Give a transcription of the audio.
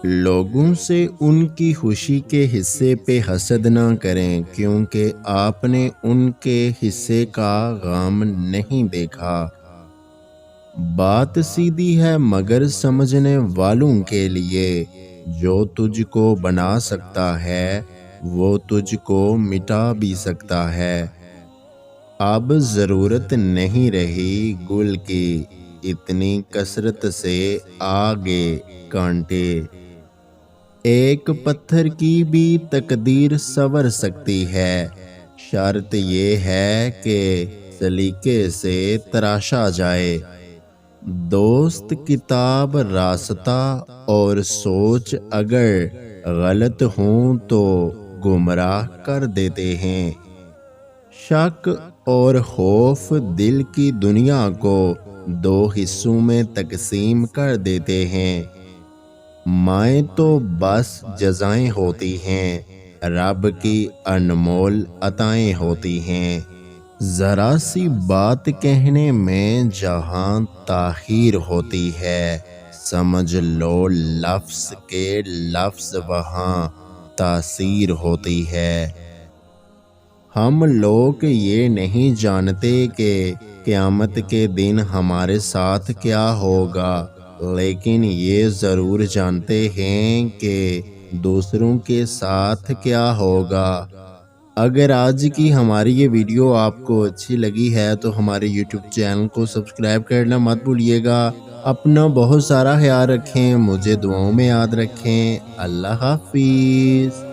لوگوں سے ان کی خوشی کے حصے پہ حسد نہ کریں، کیونکہ آپ نے ان کے حصے کا غم نہیں دیکھا۔ بات سیدھی ہے مگر سمجھنے والوں کے لیے، جو تجھ کو بنا سکتا ہے وہ تجھ کو مٹا بھی سکتا ہے۔ اب ضرورت نہیں رہی گل کی، اتنی کثرت سے آگے کانٹے۔ ایک پتھر کی بھی تقدیر سنور سکتی ہے، شرط یہ ہے کہ سلیقے سے تراشا جائے۔ دوست کتاب راستہ اور سوچ اگر غلط ہوں تو گمراہ کر دیتے ہیں۔ شک اور خوف دل کی دنیا کو دو حصوں میں تقسیم کر دیتے ہیں۔ مائیں تو بس جزائیں ہوتی ہیں، رب کی انمول عطائیں ہوتی ہیں۔ ذرا سی بات کہنے میں جہاں تاخیر ہوتی ہے، سمجھ لو لفظ کے لفظ وہاں تاثیر ہوتی ہے۔ ہم لوگ یہ نہیں جانتے کہ قیامت کے دن ہمارے ساتھ کیا ہوگا، لیکن یہ ضرور جانتے ہیں کہ دوسروں کے ساتھ کیا ہوگا۔ اگر آج کی ہماری یہ ویڈیو آپ کو اچھی لگی ہے تو ہمارے یوٹیوب چینل کو سبسکرائب کرنا مت بھولیے گا۔ اپنا بہت سارا خیال رکھیں، مجھے دعاؤں میں یاد رکھیں۔ اللہ حافظ۔